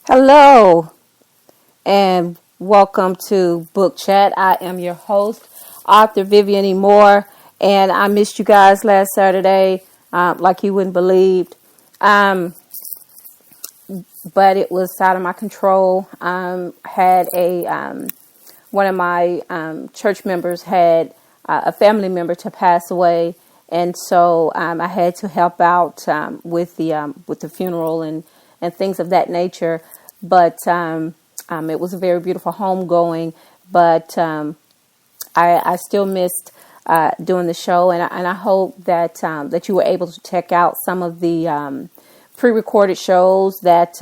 Hello and welcome to Book Chat. I am your host, author Vivian E. Moore, and I missed you guys last Saturday, like you wouldn't believe. Um, but it was out of my control. Had a one of my church members had a family member to pass away, and so I had to help out with the funeral and things of that nature. But it was a very beautiful homegoing. But I still missed doing the show, and I hope that that you were able to check out some of the pre-recorded shows that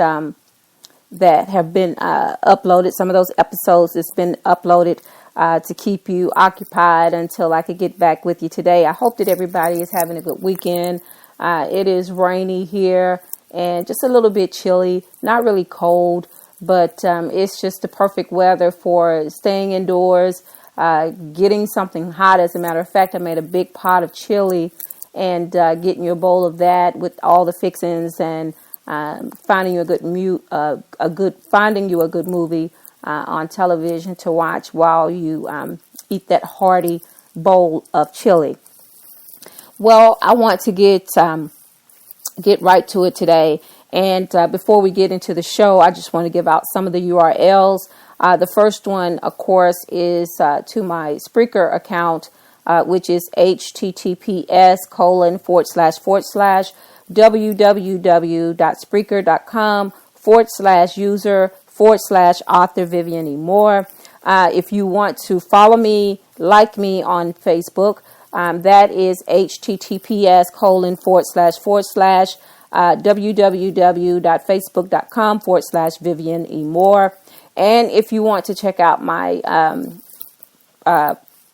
that have been uploaded. Some of those episodes that's been uploaded to keep you occupied until I could get back with you today. I hope that everybody is having a good weekend. It is rainy here and just a little bit chilly, not really cold, but it's just the perfect weather for staying indoors, getting something hot. As a matter of fact, I made a big pot of chili and getting you a bowl of that with all the fixings and finding you a good movie on television to watch while you eat that hearty bowl of chili. Well, I want to get right to it today. And before we get into the show, I just want to give out some of the URLs. The first one, of course, is to my Spreaker account, which is https://www.spreaker.com/user/author Vivian E. Moore. If you want to follow me, like me on Facebook, that is https://www.facebook.com/Vivian E. Moore. And if you want to check out my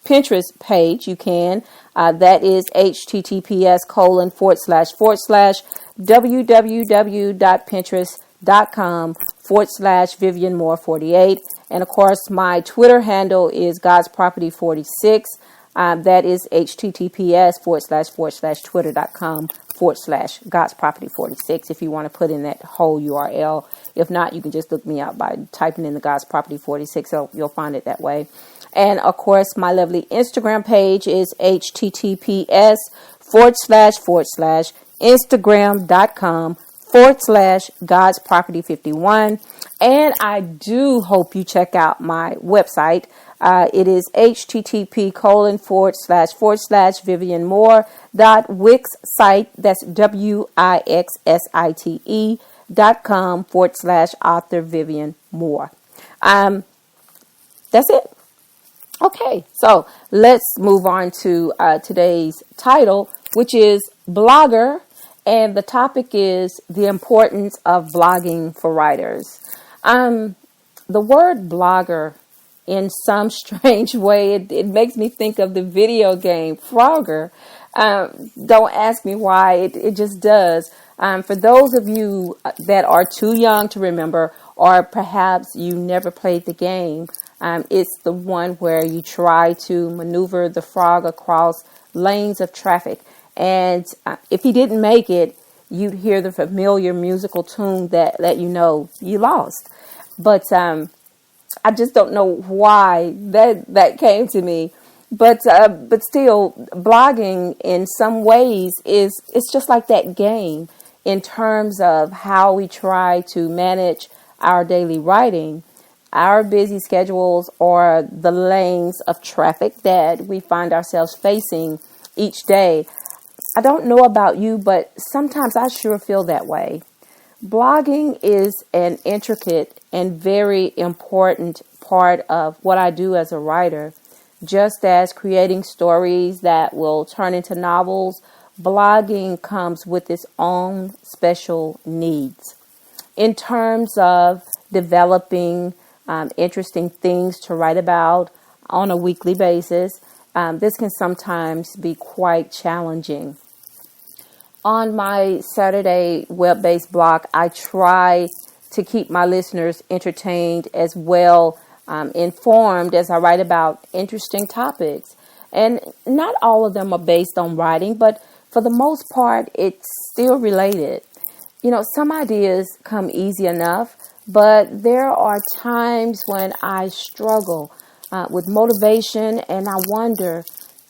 Pinterest page, you can. That is https://www.pinterest.com/Vivian Moore 48. And of course, my Twitter handle is God's Property 46. That is https://twitter.com/God's Property 46 if you want to put in that whole URL. If not, you can just look me up by typing in the God's Property 46. So you'll find it that way. And of course, my lovely Instagram page is https://Instagram.com/God's Property 51. And I do hope you check out my website. It is http://VivianMoore.wixsite. That's WIXSITE.com/author Vivian Moore. That's it. Okay, so let's move on to today's title, which is Blogger, and the topic is the importance of blogging for writers. The word blogger, in some strange way, it makes me think of the video game Frogger. Don't ask me why, it just does. For those of you that are too young to remember, or perhaps you never played the game, it's the one where you try to maneuver the frog across lanes of traffic. And if you didn't make it, you'd hear the familiar musical tune that let you know you lost. But I just don't know why that came to me. But still, blogging in some ways it's just like that game in terms of how we try to manage our daily writing, our busy schedules, or the lanes of traffic that we find ourselves facing each day. I don't know about you, but sometimes I sure feel that way. Blogging is an intricate and very important part of what I do as a writer. Just as creating stories that will turn into novels, blogging comes with its own special needs. In terms of developing interesting things to write about on a weekly basis, this can sometimes be quite challenging. On my Saturday web-based blog, I try to keep my listeners entertained as well informed as I write about interesting topics. And not all of them are based on writing, but for the most part, it's still related. You know, some ideas come easy enough, but there are times when I struggle with motivation, and I wonder,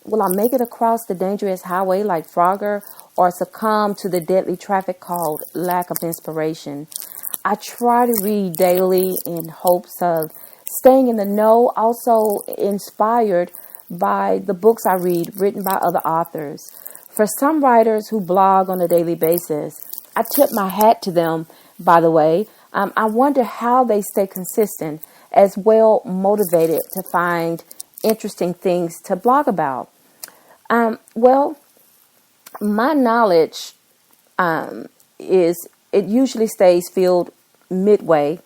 will I make it across the dangerous highway like Frogger, or succumb to the deadly traffic called lack of inspiration? I try to read daily in hopes of staying in the know, also inspired by the books I read written by other authors. For some writers who blog on a daily basis, I tip my hat to them, by the way. I wonder how they stay consistent, as well motivated to find interesting things to blog about. Well, my knowledge it usually stays filled midway.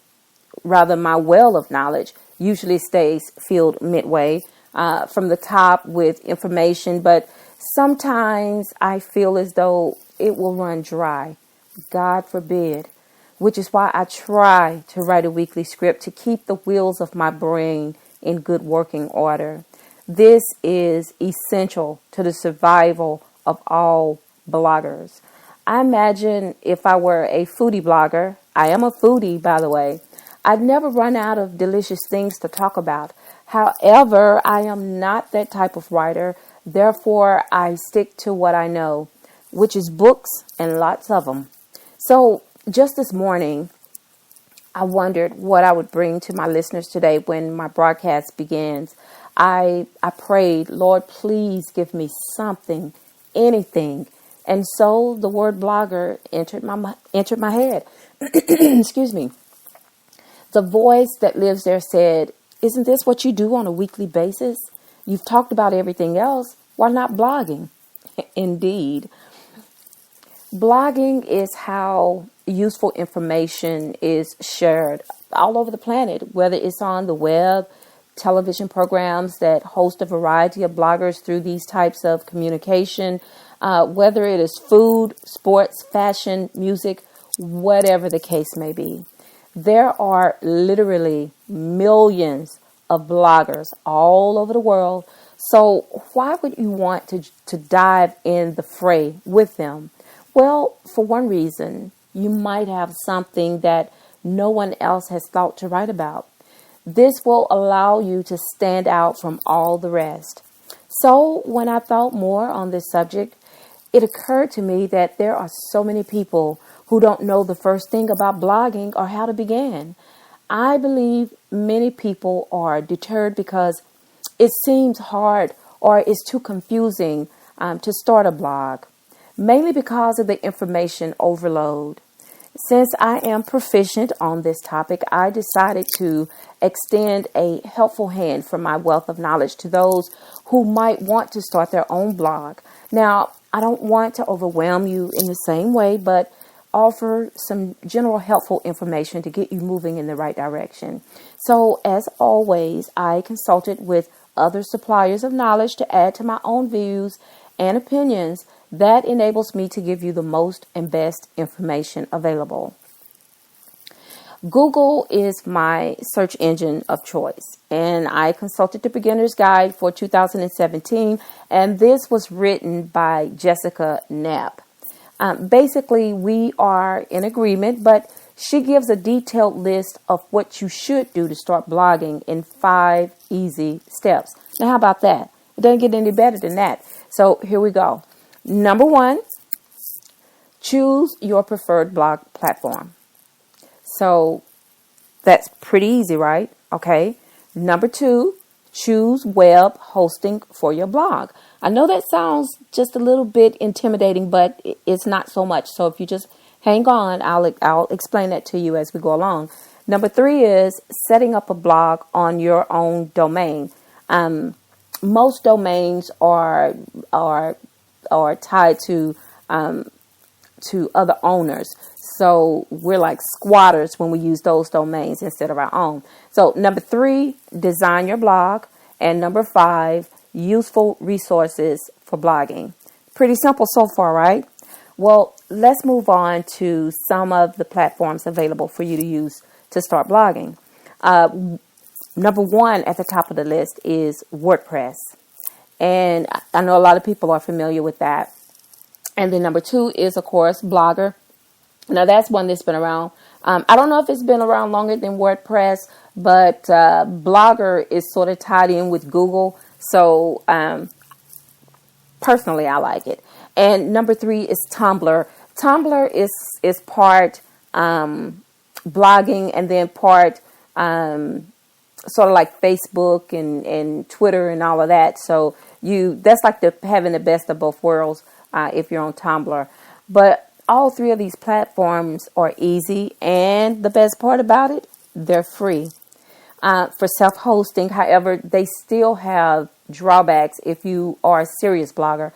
Rather, my well of knowledge usually stays filled midway from the top with information, but sometimes I feel as though it will run dry. God forbid. Which is why I try to write a weekly script to keep the wheels of my brain in good working order. This is essential to the survival of all bloggers. I imagine if I were a foodie blogger, I am a foodie, by the way, I'd never run out of delicious things to talk about. However, I am not that type of writer. Therefore, I stick to what I know, which is books and lots of them. So just this morning, I wondered what I would bring to my listeners today when my broadcast begins. I prayed, Lord, please give me something, anything. And so the word blogger entered my head. Excuse me. The voice that lives there said, isn't this what you do on a weekly basis? You've talked about everything else. Why not blogging? Indeed. Blogging is how useful information is shared all over the planet, whether it's on the web, television programs that host a variety of bloggers through these types of communication, whether it is food, sports, fashion, music, whatever the case may be. There are literally millions of bloggers all over the world. So why would you want to dive in the fray with them? Well, for one reason, you might have something that no one else has thought to write about. This will allow you to stand out from all the rest. So when I thought more on this subject, it occurred to me that there are so many people who don't know the first thing about blogging or how to begin. I believe many people are deterred because it seems hard or it's too confusing to start a blog, mainly because of the information overload. Since I am proficient on this topic, I decided to extend a helpful hand from my wealth of knowledge to those who might want to start their own blog. Now, I don't want to overwhelm you in the same way, but offer some general helpful information to get you moving in the right direction. So, as always, I consulted with other suppliers of knowledge to add to my own views and opinions. That enables me to give you the most and best information available. Google is my search engine of choice, and I consulted the Beginner's Guide for 2017, and this was written by Jessica Knapp. Basically, we are in agreement, but she gives a detailed list of what you should do to start blogging in 5 easy steps. Now, how about that? It doesn't get any better than that. So here we go. Number 1, choose your preferred blog platform. So that's pretty easy, right? Okay. Number 2, choose web hosting for your blog. I know that sounds just a little bit intimidating, but it's not so much. So if you just hang on, I'll explain that to you as we go along. Number 3 is setting up a blog on your own domain. Most domains are tied to other owners. So we're like squatters when we use those domains instead of our own. So number 3, design your blog. And number 5, useful resources for blogging. Pretty simple so far, right? Well, let's move on to some of the platforms available for you to use to start blogging. Number 1 at the top of the list is WordPress. And I know a lot of people are familiar with that. And then number 2 is, of course, Blogger. Now, that's one that's been around I don't know if it's been around longer than WordPress, but Blogger is sort of tied in with Google. So personally, I like it. And number 3 is Tumblr. Tumblr is part blogging and then part sort of like Facebook and Twitter and all of that. So that's like having the best of both worlds if you're on Tumblr. But all 3 of these platforms are easy, and the best part about it, they're free. For self-hosting, however, they still have drawbacks if you are a serious blogger.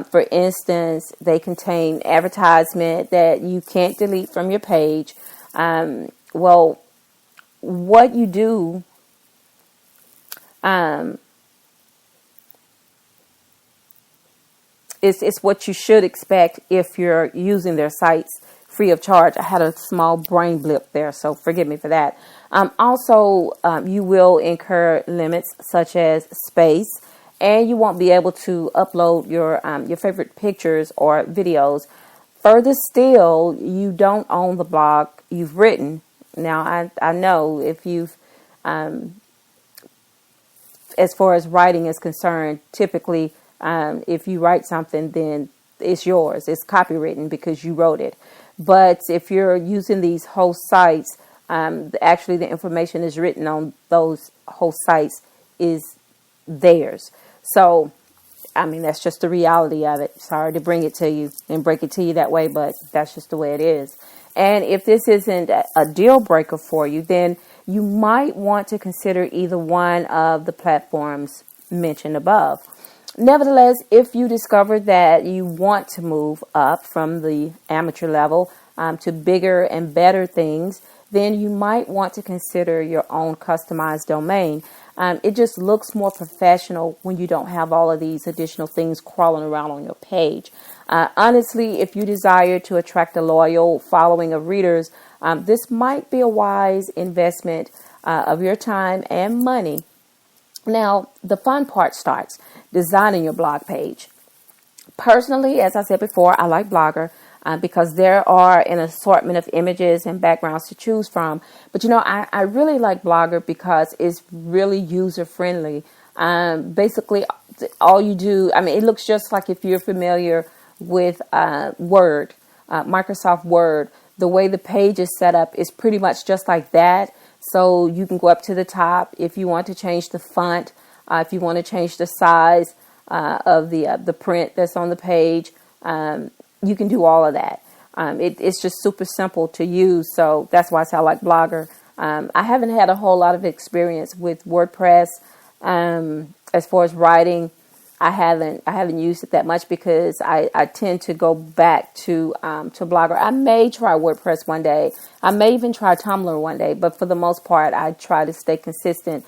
For instance, they contain advertisement that you can't delete from your page. Well, what you do is what you should expect if you're using their sites free of charge. I had a small brain blip there, so forgive me for that. Also, you will incur limits such as space, and you won't be able to upload your favorite pictures or videos. Further still, you don't own the blog you've written. Now, I know if you've as far as writing is concerned, typically if you write something, then it's yours. It's copywritten because you wrote it. But if you're using these host sites, actually the information is written on those host sites is theirs. So, I mean, that's just the reality of it. Sorry to bring it to you and break it to you that way, but that's just the way it is. And if this isn't a deal breaker for you, then you might want to consider either one of the platforms mentioned above. Nevertheless, if you discover that you want to move up from the amateur level to bigger and better things, then you might want to consider your own customized domain. It just looks more professional when you don't have all of these additional things crawling around on your page. Honestly, if you desire to attract a loyal following of readers, this might be a wise investment of your time and money. Now, the fun part starts, designing your blog page. Personally, as I said before, I like Blogger because there are an assortment of images and backgrounds to choose from. But, I really like Blogger because it's really user-friendly. Basically, all you do, it looks just like if you're familiar with Word, Microsoft Word. The way the page is set up is pretty much just like that. So you can go up to the top if you want to change the font, if you want to change the size of the print that's on the page. You can do all of that. It's just super simple to use. So that's why I like Blogger. I haven't had a whole lot of experience with WordPress as far as writing. I haven't used it that much because I tend to go back to Blogger. I may try WordPress one day. I may even try Tumblr one day, but for the most part, I try to stay consistent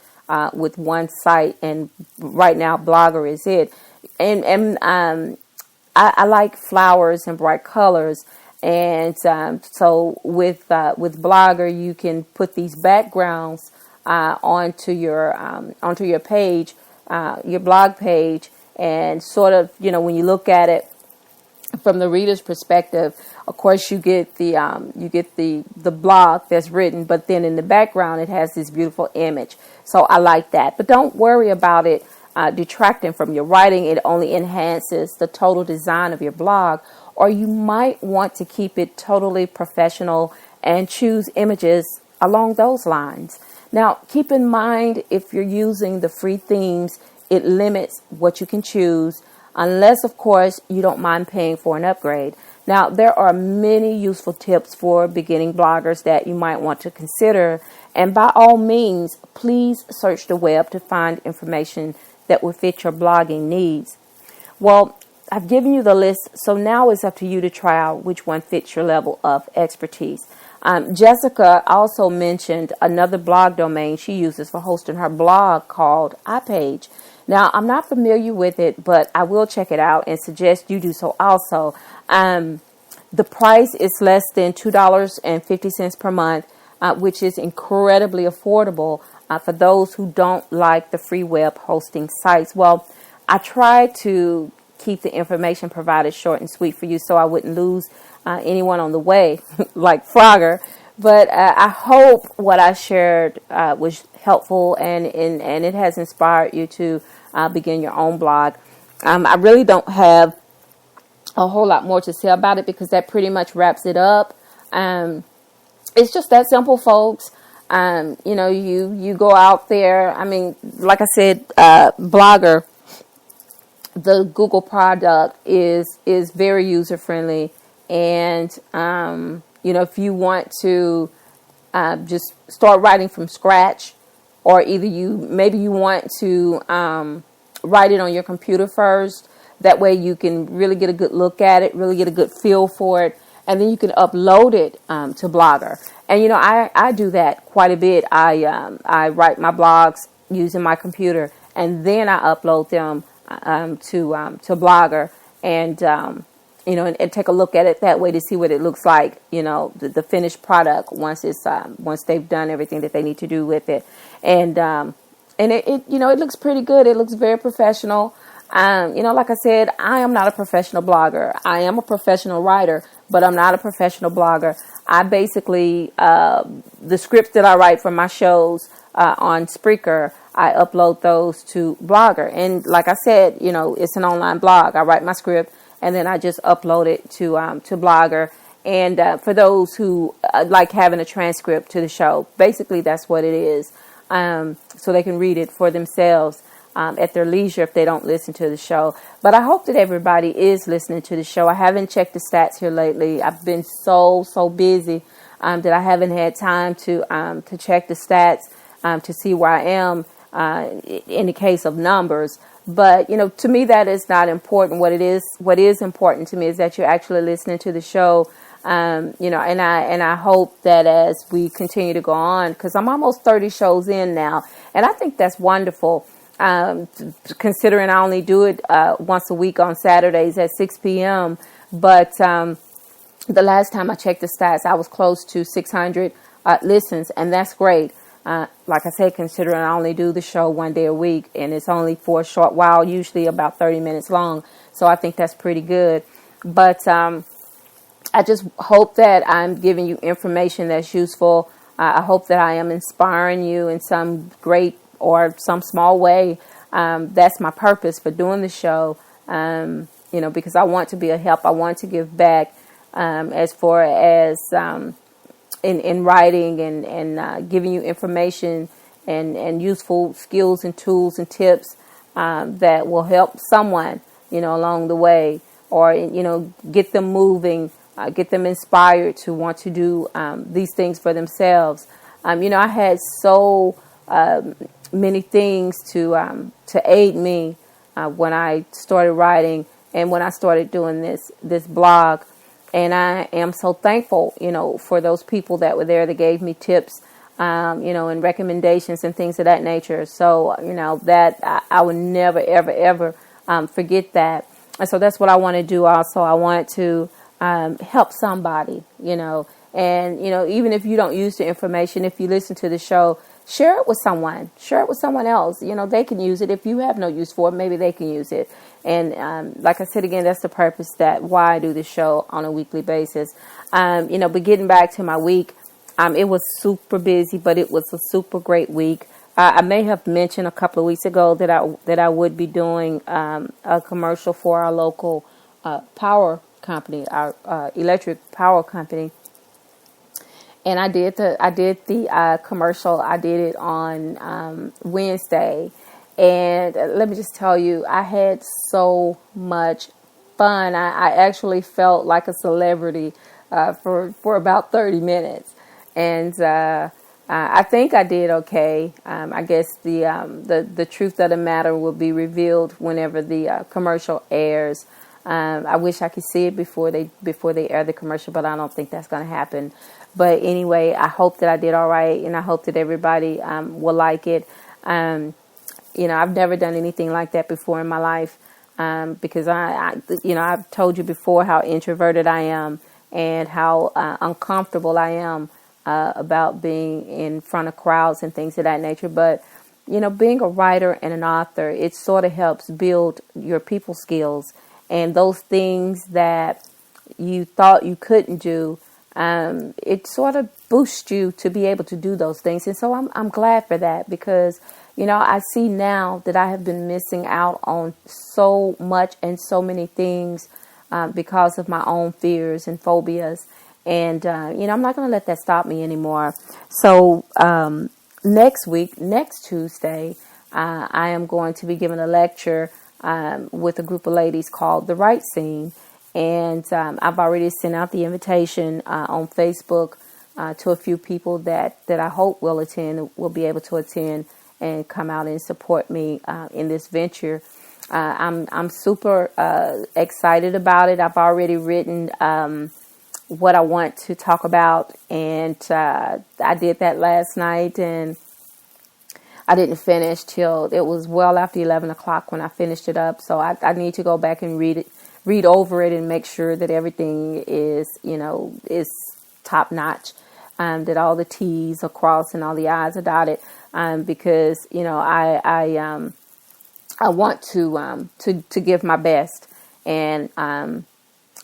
with one site. And right now, Blogger is it. And I like flowers and bright colors. And so with Blogger, you can put these backgrounds onto your page, your blog page. And sort of, when you look at it from the reader's perspective, of course, you get the blog that's written, but then in the background, it has this beautiful image. So I like that. But don't worry about it detracting from your writing. It only enhances the total design of your blog. Or you might want to keep it totally professional and choose images along those lines. Now, keep in mind, if you're using the free themes, it limits what you can choose, unless, of course, you don't mind paying for an upgrade. Now, there are many useful tips for beginning bloggers that you might want to consider. And by all means, please search the web to find information that will fit your blogging needs. Well, I've given you the list, so now it's up to you to try out which one fits your level of expertise. Jessica also mentioned another blog domain she uses for hosting her blog called iPage. Now, I'm not familiar with it, but I will check it out and suggest you do so also. The price is less than $2.50 per month, which is incredibly affordable for those who don't like the free web hosting sites. Well, I try to keep the information provided short and sweet for you so I wouldn't lose anyone on the way, like Frogger. But I hope what I shared was helpful, and it has inspired you to begin your own blog. I really don't have a whole lot more to say about it because that pretty much wraps it up. Um, it's just that simple, folks. You go out there. I mean, like I said, Blogger, the Google product is very user friendly, and if you want to just start writing from scratch, or either maybe you want to write it on your computer first. That way you can really get a good look at it, really get a good feel for it, and then you can upload it to Blogger. And I do that quite a bit. I write my blogs using my computer, and then I upload them to Blogger, and and take a look at it that way to see what it looks like. The finished product once they've done everything that they need to do with it, and it looks pretty good. It looks very professional. Like I said, I am not a professional blogger. I am a professional writer, but I'm not a professional blogger. I basically, the scripts that I write for my shows on Spreaker, I upload those to Blogger. And like I said, it's an online blog. I write my script and then I just upload it to Blogger. And for those who like having a transcript to the show, basically that's what it is. So they can read it for themselves at their leisure if they don't listen to the show. But I hope that everybody is listening to the show. I haven't checked the stats here lately. I've been so busy that I haven't had time to check the stats to see where I am in the case of numbers. But to me that is not important. What is important to me is that you're actually listening to the show. And I hope that as we continue to go on, because I'm almost 30 shows in now, and I think that's wonderful. Considering I only do it once a week on Saturdays at 6 p.m. But the last time I checked the stats, I was close to 600 listens, and that's great. Like I said, considering I only do the show one day a week, and it's only for a short while, usually about 30 minutes long. So I think that's pretty good. But I just hope that I'm giving you information that's useful. I hope that I am inspiring you in some great or some small way. That's my purpose for doing the show, because I want to be a help. I want to give back as far as in writing and giving you information and useful skills and tools and tips that will help someone, along the way, or, get them moving, get them inspired to want to do these things for themselves. I had so many things to aid me when I started writing and when I started doing this blog, and I am so thankful, for those people that were there that gave me tips, and recommendations and things of that nature. So that I would never ever forget that, and so that's what I want to do. Also, I want to help somebody, and even if you don't use the information, if you listen to the show, share it with someone. Share it with someone else. They can use it. If you have no use for it, maybe they can use it. And like I said again, that's the purpose why I do this show on a weekly basis. But getting back to my week, it was super busy, but it was a super great week. I may have mentioned a couple of weeks ago that I would be doing a commercial for our local power company, our electric power company. And I did the commercial. I did it on Wednesday, and let me just tell you, I had so much fun. I actually felt like a celebrity for about 30 minutes, and I think I did okay. I guess the truth of the matter will be revealed whenever the commercial airs. I wish I could see it before they air the commercial, but I don't think that's going to happen. But anyway, I hope that I did all right, and I hope that everybody will like it. I've never done anything like that before in my life, because I've told you before how introverted I am and how uncomfortable I am about being in front of crowds and things of that nature. But being a writer and an author, it sort of helps build your people skills, and those things that you thought you couldn't do. It sort of boost you to be able to do those things. And so I'm glad for that, because, I see now that I have been missing out on so much and so many things because of my own fears and phobias. And, I'm not going to let that stop me anymore. So next Tuesday, I am going to be giving a lecture with a group of ladies called The Right Scene. And I've already sent out the invitation on Facebook to a few people that I hope will attend, will be able to attend and come out and support me in this venture. I'm super excited about it. I've already written what I want to talk about, and I did that last night, and I didn't finish till it was well after 11 o'clock when I finished it up. So I need to go back and read over it and make sure that everything is top notch, that all the T's are crossed and all the I's are dotted, because I want to give my best, and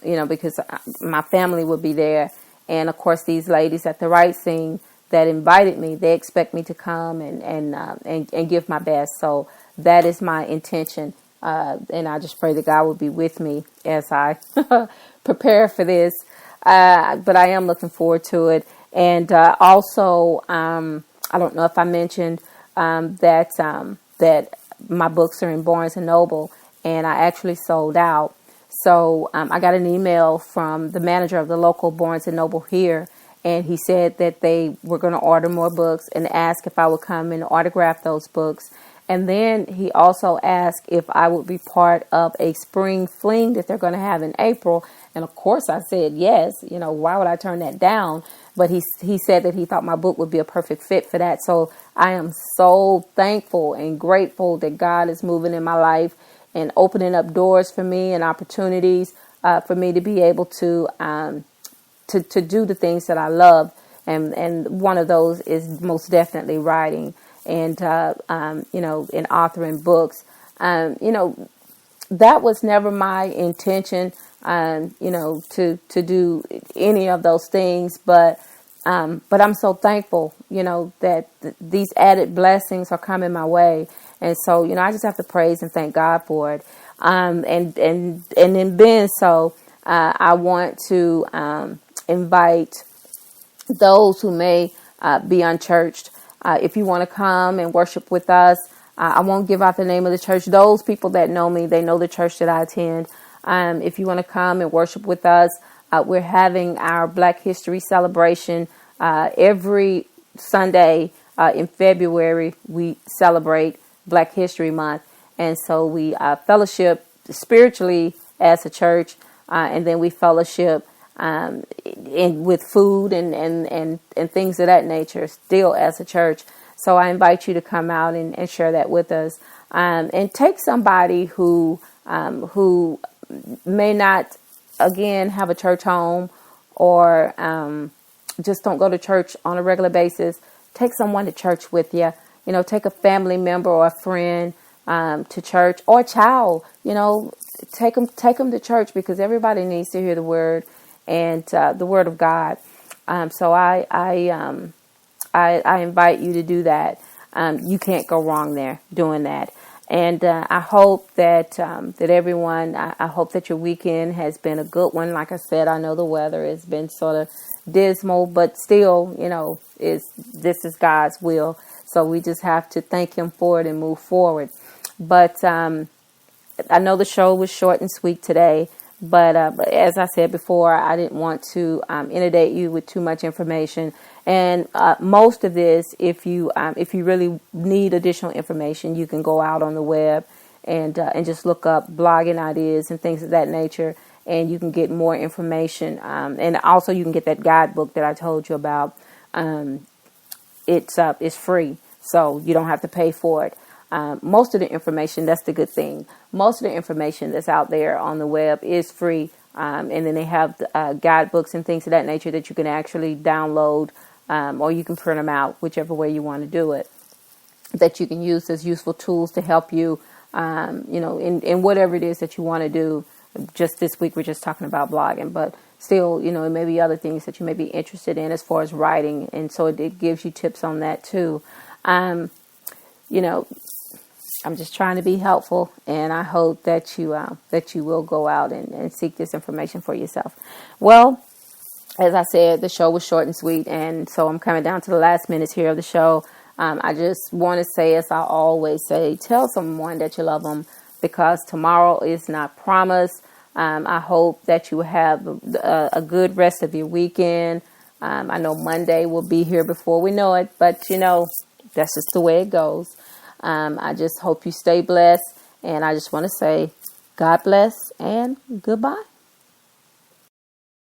because my family will be there, and of course these ladies at The Right Scene that invited me, they expect me to come and give my best. So that is my intention. And I just pray that God will be with me as I prepare for this. But I am looking forward to it. And also, I don't know if I mentioned that my books are in Barnes & Noble, and I actually sold out. So I got an email from the manager of the local Barnes & Noble here, and he said that they were going to order more books and ask if I would come and autograph those books. And then he also asked if I would be part of a spring fling that they're going to have in April. And of course I said yes. Why would I turn that down? But he said that he thought my book would be a perfect fit for that. So I am so thankful and grateful that God is moving in my life and opening up doors for me and opportunities for me to be able to do the things that I love. And one of those is most definitely writing and, and authoring books. That was never my intention, to do any of those things. But I'm so thankful, that these added blessings are coming my way. And so, I just have to praise and thank God for it. And in being so, I want to invite those who may be unchurched. If you want to come and worship with us, I won't give out the name of the church. Those people that know me, they know the church that I attend. If you want to come and worship with us, we're having our Black History celebration every Sunday in February. We celebrate Black History Month. And so we fellowship spiritually as a church, and then we fellowship with food and things of that nature still as a church. So I invite you to come out and share that with us, and take somebody who may not, again, have a church home, or just don't go to church on a regular basis. Take someone to church with you. Take a family member or a friend to church, or a child. Take them to church, because everybody needs to hear the word and the word of God. So I invite you to do that. You can't go wrong there doing that. And I hope that everyone, I hope that your weekend has been a good one. Like I said, I know the weather has been sort of dismal, but still, this is God's will. So we just have to thank him for it and move forward. But I know the show was short and sweet today, but as I said before, I didn't want to inundate you with too much information. And most of this, if you really need additional information, you can go out on the web and just look up blogging ideas and things of that nature, and you can get more information. And also, you can get that guidebook that I told you about. It's free, so you don't have to pay for it. Most of the information, that's the good thing. Most of the information that's out there on the web is free. And then they have guidebooks and things of that nature that you can actually download, or you can print them out, whichever way you want to do it, that you can use as useful tools to help you, in whatever it is that you want to do. Just this week, we're just talking about blogging, but still, it may be other things that you may be interested in as far as writing. And so it gives you tips on that too. You know, I'm just trying to be helpful, and I hope that you will go out and seek this information for yourself. Well, as I said, the show was short and sweet, and so I'm coming down to the last minutes here of the show. I just want to say, as I always say, tell someone that you love them, because tomorrow is not promised. I hope that you have a good rest of your weekend. I know Monday will be here before we know it, but that's just the way it goes. I just hope you stay blessed, and I just want to say God bless and goodbye.